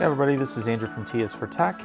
Hey everybody, this is Andrew from T is for Tech,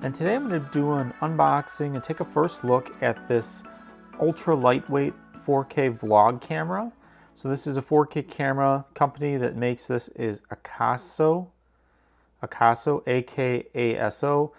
and today I'm going to do an unboxing and take a first look at this ultra lightweight 4K vlog camera. So this is a 4K camera. Company that makes this is AKASO, A-K-A-S-O,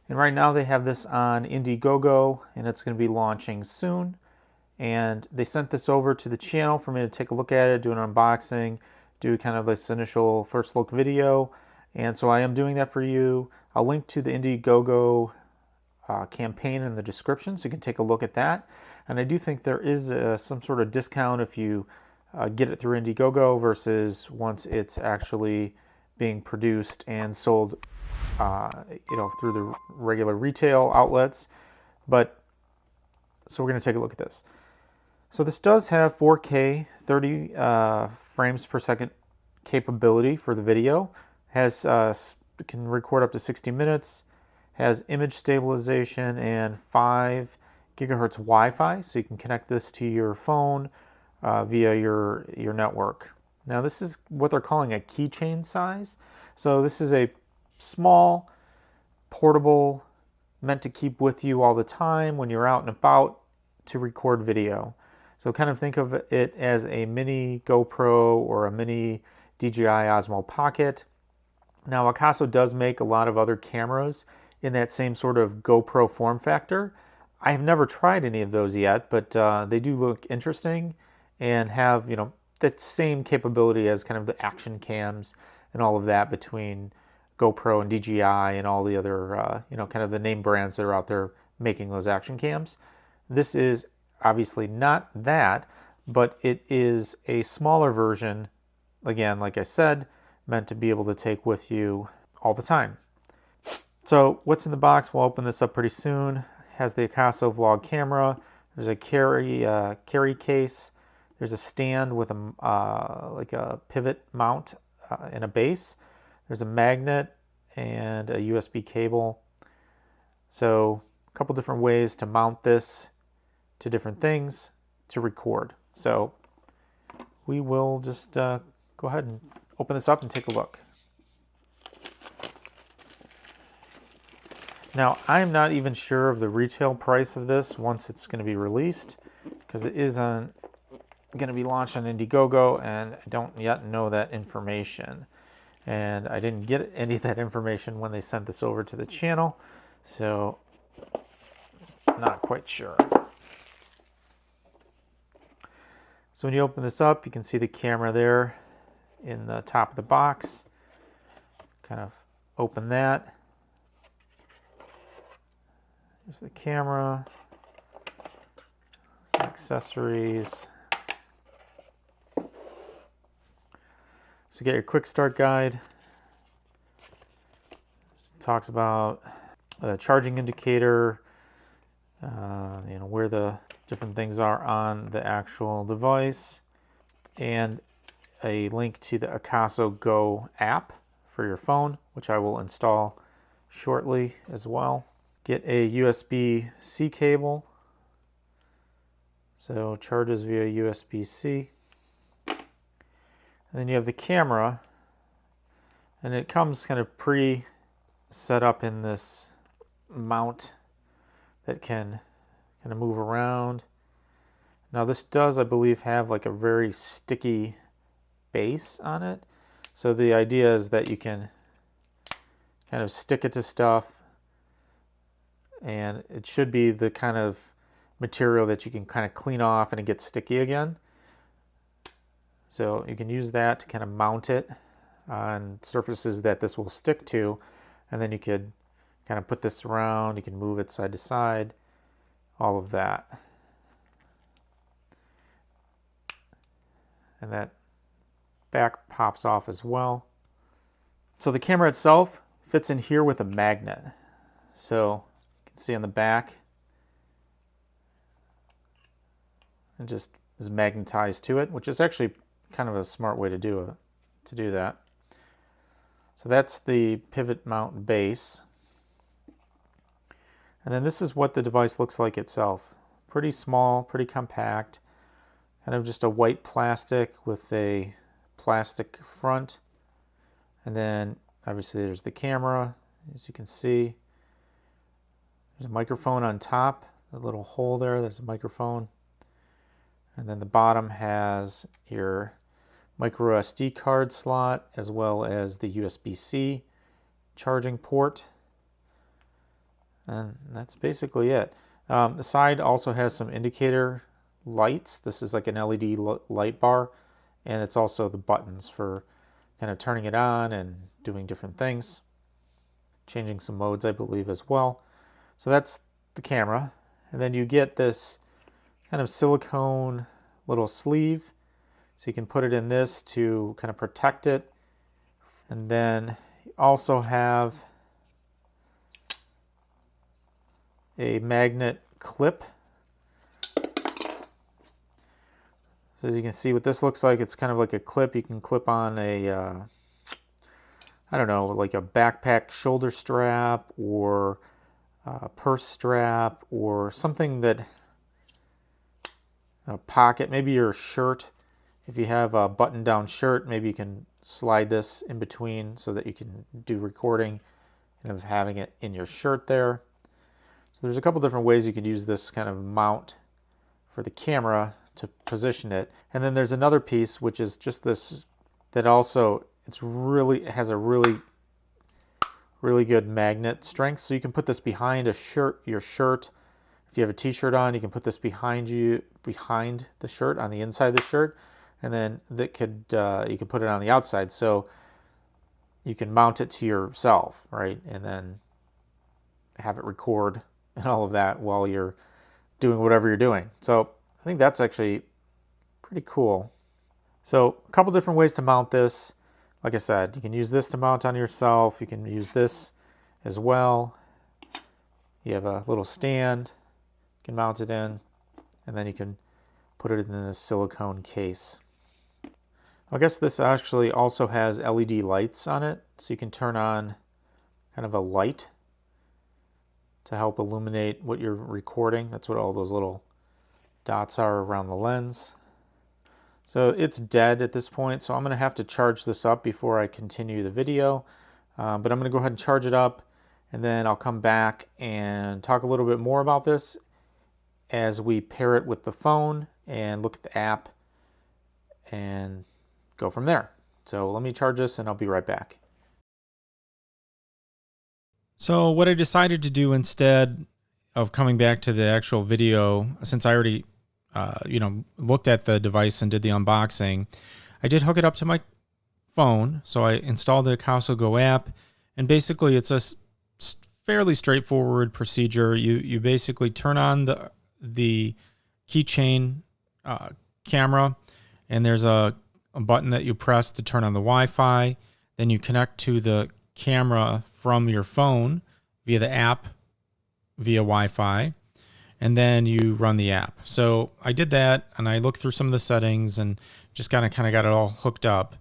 and right now they have this on Indiegogo, and it's going to be launching soon. And they sent this over to the channel for me to take a look at it, do an unboxing, do kind of this initial first look video. And so I am doing that for you. I'll link to the Indiegogo campaign in the description so you can take a look at that. And I do think there is some sort of discount if you get it through Indiegogo versus once it's actually being produced and sold through the regular retail outlets. But so we're going to take a look at this. So this does have 4K 30 frames per second capability for the video. Has can record up to 60 minutes, has image stabilization and 5 gigahertz Wi-Fi, so you can connect this to your phone via your network. Now this is what they're calling a keychain size. So this is a small, portable, meant to keep with you all the time when you're out and about to record video. So kind of think of it as a mini GoPro or a mini DJI Osmo Pocket. Now, AKASO does make a lot of other cameras in that same sort of GoPro form factor. I have never tried any of those yet, but they do look interesting and have, that same capability as kind of the action cams and all of that between GoPro and DJI and all the other, kind of the name brands that are out there making those action cams. This is obviously not that, but it is a smaller version, again, like I said, meant to be able to take with you all the time. So what's in the box? We'll open this up pretty soon. It has the AKASO vlog camera. There's a carry case. There's a stand with like a pivot mount and a base. There's a magnet and a USB cable. So a couple different ways to mount this to different things to record. So we will just go ahead and open this up and take a look. Now, I'm not even sure of the retail price of this once it's going to be released, because it isn't going to be launched on Indiegogo, and I don't yet know that information. And I didn't get any of that information when they sent this over to the channel, so I'm not quite sure. So when you open this up, you can see the camera there in the top of the box. Kind of open that. There's the camera, some accessories. So get your quick start guide. It talks about a charging indicator, where the different things are on the actual device, and a link to the AKASO Go app for your phone, which I will install shortly as well. Get a USB-C cable, so charges via USB-C. And then you have the camera, and it comes kind of pre-set up in this mount that can kind of move around. Now this does, I believe, have like a very sticky base on it. So the idea is that you can kind of stick it to stuff, and it should be the kind of material that you can kind of clean off and it gets sticky again. So you can use that to kind of mount it on surfaces that this will stick to, and then you could kind of put this around, you can move it side to side, all of that. And that back pops off as well. So the camera itself fits in here with a magnet. So you can see on the back, it just is magnetized to it, which is actually kind of a smart way to do that. So that's the pivot mount base. And then this is what the device looks like itself. Pretty small, pretty compact. Kind of just a white plastic with a plastic front, and then Obviously there's the camera, as you can see. There's a microphone on top, a little hole there, there's a microphone. And then the bottom has your micro SD card slot as well as the USB-C charging port. And that's basically it. The side also has some indicator lights. This is like an LED light bar, and it's also the buttons for kind of turning it on and doing different things. Changing some modes, I believe, as well. So that's the camera. And then you get this kind of silicone little sleeve. So you can put it in this to kind of protect it. And then you also have a magnet clip. So as you can see what this looks like, it's kind of like a clip. You can clip on a, I don't know, like a backpack shoulder strap or a purse strap or something that, a pocket, maybe your shirt. If you have a button-down shirt, maybe you can slide this in between so that you can do recording and of having it in your shirt there. So there's a couple different ways you could use this kind of mount for the camera to position it. And then there's another piece which is just this that also it has a really good magnet strength. So you can put this behind your shirt. If you have a t-shirt on, you can put this behind the shirt, on the inside of the shirt, and then you can put it on the outside. So you can mount it to yourself, right? And then have it record and all of that while you're doing whatever you're doing. So I think that's actually pretty cool. So a couple different ways to mount this. Like I said, you can use this to mount on yourself. You can use this as well. You have a little stand you can mount it in, and then you can put it in this silicone case. I guess this actually also has LED lights on it, so you can turn on kind of a light to help illuminate what you're recording. That's what all those little dots are around the lens. So it's dead at this point, so I'm going to have to charge this up before I continue the video. But I'm going to go ahead and charge it up, and then I'll come back and talk a little bit more about this as we pair it with the phone and look at the app and go from there. So let me charge this and I'll be right back. So what I decided to do instead of coming back to the actual video, since I already looked at the device and did the unboxing, I did hook it up to my phone. So I installed the AKASO Go app, and basically it's a fairly straightforward procedure. You basically turn on the keychain camera, and there's a button that you press to turn on the Wi-Fi. Then you connect to the camera from your phone via the app via Wi-Fi, and then you run the app. So I did that, and I looked through some of the settings and just kind of got it all hooked up.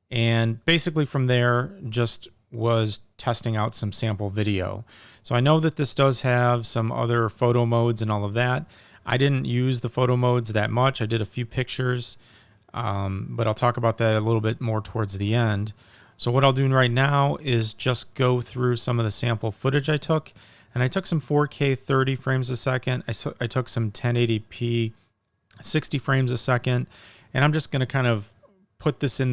And basically from there, just was testing out some sample video. So I know that this does have some other photo modes and all of that. I didn't use the photo modes that much. I did a few pictures, but I'll talk about that a little bit more towards the end. So what I'll do right now is just go through some of the sample footage I took. And I took some 4K 30 frames a second. I took some 1080p 60 frames a second. And I'm just going to kind of put those in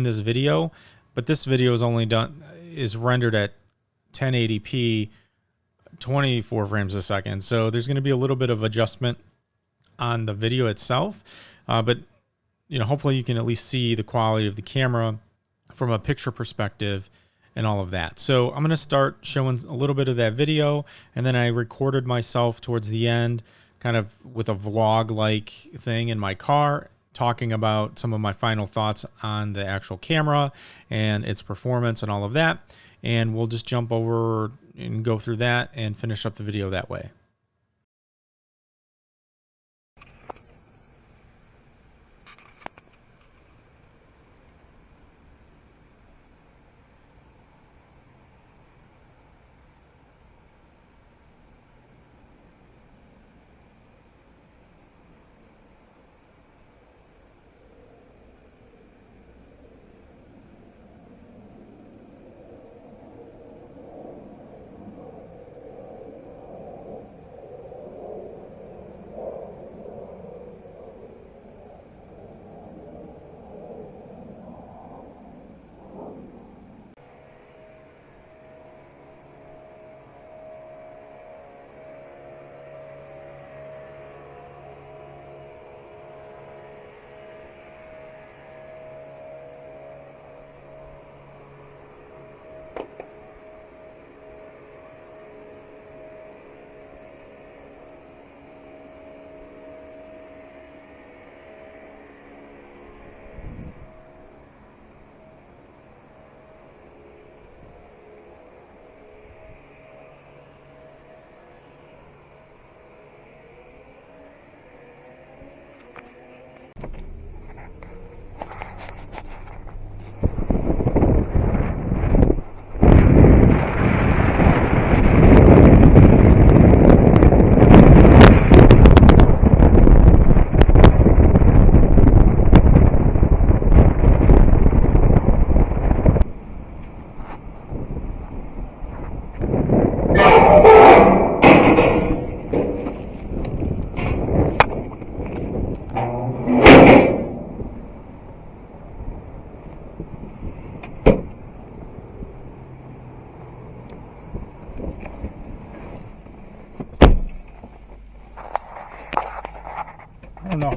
this video. But this video is rendered at 1080p 24 frames a second. So there's going to be a little bit of adjustment on the video itself. But hopefully you can at least see the quality of the camera from a picture perspective and all of that. So I'm going to start showing a little bit of that video, and then I recorded myself towards the end kind of with a vlog-like thing in my car, talking about some of my final thoughts on the actual camera and its performance and all of that. And we'll just jump over and go through that and finish up the video that way.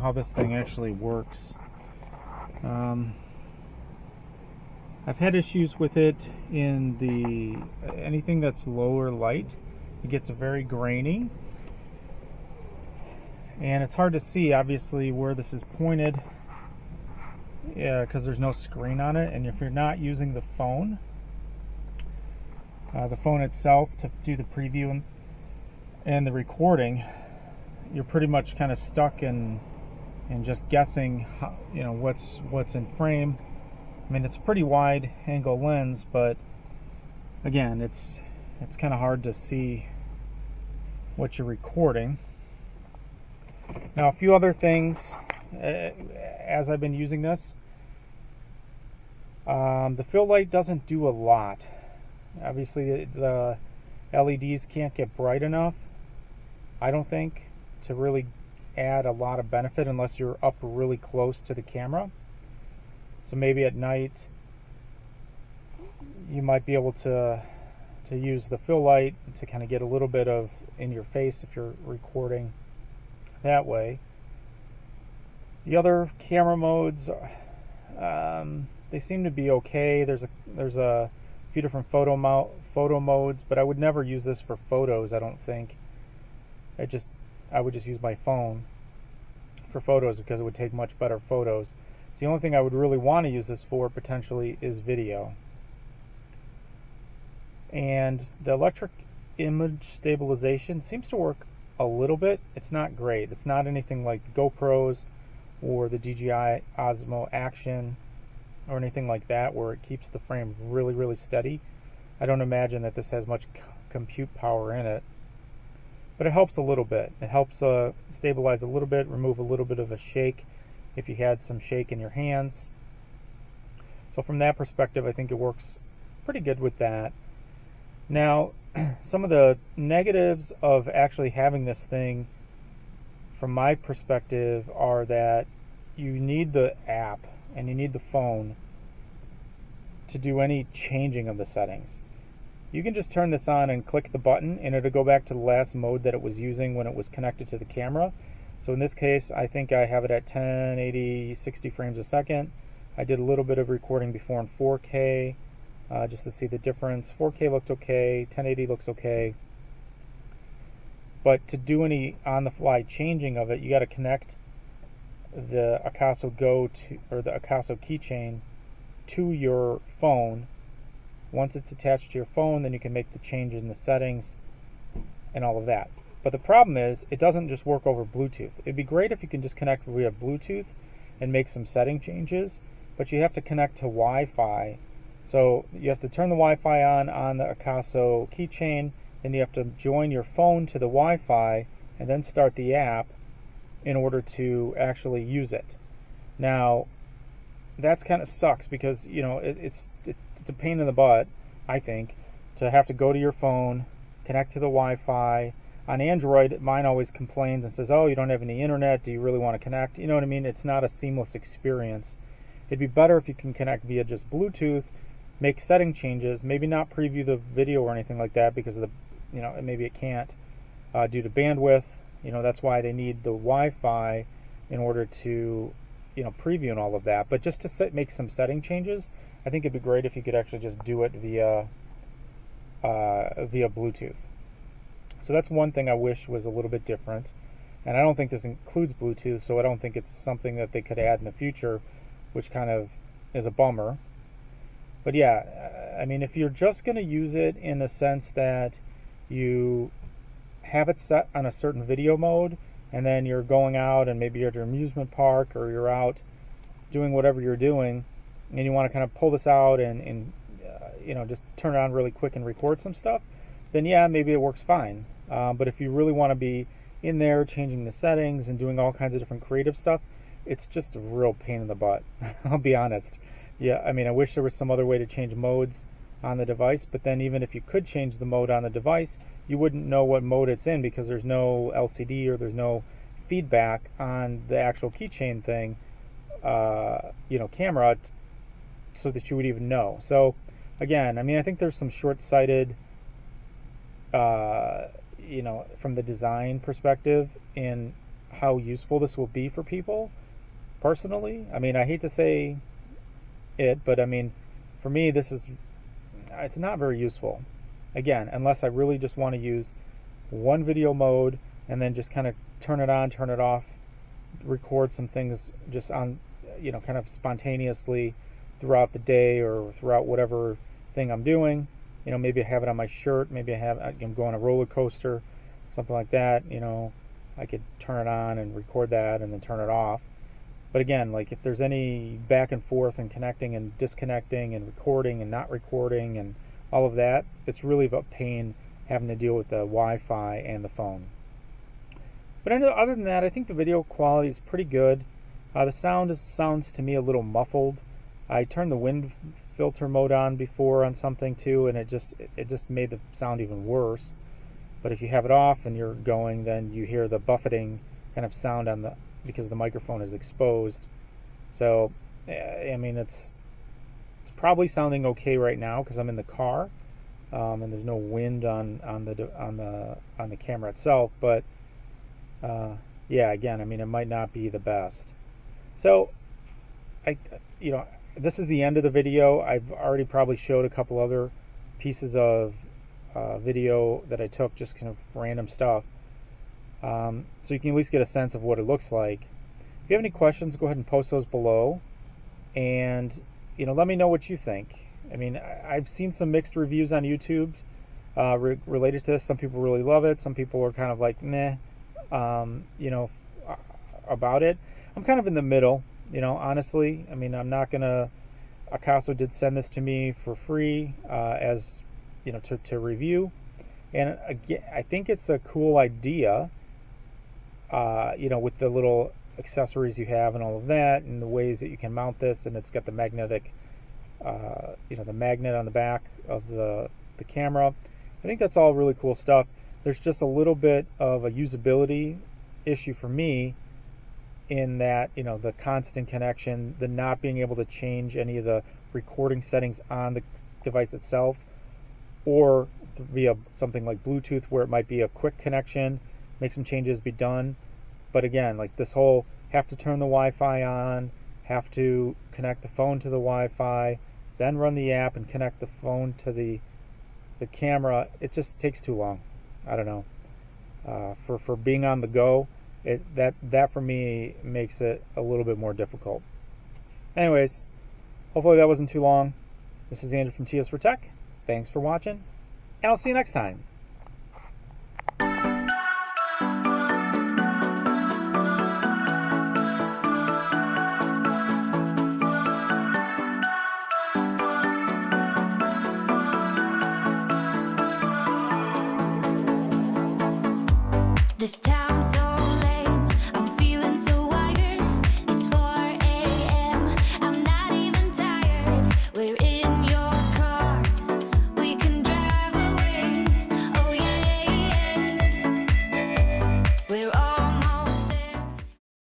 how this thing actually works. I've had issues with it in anything that's lower light. It gets very grainy, and it's hard to see obviously where this is pointed, because there's no screen on it. And if you're not using the phone itself to do the preview and the recording, you're pretty much kind of stuck in just guessing how, what's in frame. I mean, it's a pretty wide angle lens, but again, it's kind of hard to see what you're recording. Now, a few other things as I've been using this. The fill light doesn't do a lot. Obviously, the LEDs can't get bright enough, I don't think, to really add a lot of benefit unless you're up really close to the camera. So maybe at night you might be able to use the fill light to kind of get a little bit of in your face if you're recording that way. The other camera modes, they seem to be okay. There's a few different photo modes, but I would never use this for photos, I don't think. I would just use my phone for photos because it would take much better photos. So the only thing I would really want to use this for potentially is video. And the electric image stabilization seems to work a little bit. It's not great. It's not anything like the GoPros or the DJI Osmo Action or anything like that where it keeps the frame really, really steady. I don't imagine that this has much compute power in it, but it helps a little bit. It helps stabilize a little bit, remove a little bit of a shake if you had some shake in your hands. So from that perspective, I think it works pretty good with that. Now, some of the negatives of actually having this thing, from my perspective, are that you need the app and you need the phone to do any changing of the settings. You can just turn this on and click the button and it'll go back to the last mode that it was using when it was connected to the camera. So in this case, I think I have it at 1080, 60 frames a second. I did a little bit of recording before in 4K just to see the difference. 4K looked okay, 1080 looks okay. But to do any on-the-fly changing of it, you got to connect the AKASO Go or the AKASO Keychain to your phone. Once it's attached to your phone, then you can make the change in the settings and all of that. But the problem is, it doesn't just work over Bluetooth. It'd be great if you can just connect via Bluetooth and make some setting changes, but you have to connect to Wi-Fi. So you have to turn the Wi-Fi on the AKASO Keychain, then you have to join your phone to the Wi-Fi and then start the app in order to actually use it. Now, that's kind of sucks because, it's a pain in the butt, I think, to have to go to your phone, connect to the Wi-Fi. On Android, mine always complains and says, oh, you don't have any internet, do you really want to connect? You know what I mean? It's not a seamless experience. It'd be better if you can connect via just Bluetooth, make setting changes, maybe not preview the video or anything like that because of the, maybe it can't due to bandwidth. That's why they need the Wi-Fi in order to, preview and all of that. But just to make some setting changes, I think it'd be great if you could actually just do it via Bluetooth. So that's one thing I wish was a little bit different. And I don't think this includes Bluetooth, so I don't think it's something that they could add in the future, which kind of is a bummer. But yeah, I mean, if you're just going to use it in the sense that you have it set on a certain video mode, and then you're going out and maybe you're at your amusement park or you're out doing whatever you're doing, and you want to kind of pull this out and just turn it on really quick and record some stuff, then yeah, maybe it works fine. But if you really want to be in there changing the settings and doing all kinds of different creative stuff, it's just a real pain in the butt. I'll be honest. Yeah, I mean, I wish there was some other way to change modes on the device, but then even if you could change the mode on the device, you wouldn't know what mode it's in because there's no LCD or there's no feedback on the actual keychain thing, camera, so that you would even know. So again, I mean, I think there's some short-sighted, from the design perspective in how useful this will be for people personally. I mean, I hate to say it, but I mean, for me, it's not very useful. Again, unless I really just want to use one video mode and then just kind of turn it on, turn it off, record some things just on, kind of spontaneously throughout the day or throughout whatever thing I'm doing. Maybe I have it on my shirt, maybe I'm going on a roller coaster, something like that. I could turn it on and record that and then turn it off. But again, like if there's any back and forth and connecting and disconnecting and recording and not recording and all of that, it's really about pain having to deal with the Wi-Fi and the phone. But other than that, I think the video quality is pretty good. The sound sounds to me a little muffled. I turned the wind filter mode on before on something too, and it just made the sound even worse. But if you have it off and you're going, then you hear the buffeting kind of sound because the microphone is exposed. So, I mean, it's probably sounding okay right now because I'm in the car, and there's no wind on the camera itself. But yeah, again, I mean, it might not be the best. So, this is the end of the video. I've already probably showed a couple other pieces of video that I took, just kind of random stuff. So you can at least get a sense of what it looks like. If you have any questions, go ahead and post those below, and let me know what you think. I mean, I've seen some mixed reviews on YouTube related to this. Some people really love it. Some people are kind of like meh, about it. I'm kind of in the middle, honestly. I mean, I'm not gonna. AKASO did send this to me for free as to review, and again, I think it's a cool idea. With the little accessories you have and all of that, and the ways that you can mount this, and it's got the magnetic, the magnet on the back of the camera. I think that's all really cool stuff. There's just a little bit of a usability issue for me in that, the constant connection, the not being able to change any of the recording settings on the device itself, or via something like Bluetooth where it might be a quick connection, make some changes, be done. But again, like this whole have to turn the Wi-Fi on, have to connect the phone to the Wi-Fi, then run the app and connect the phone to the camera, it just takes too long. I don't know. For being on the go, that for me makes it a little bit more difficult. Anyways, hopefully that wasn't too long. This is Andrew from TS for Tech. Thanks for watching, and I'll see you next time.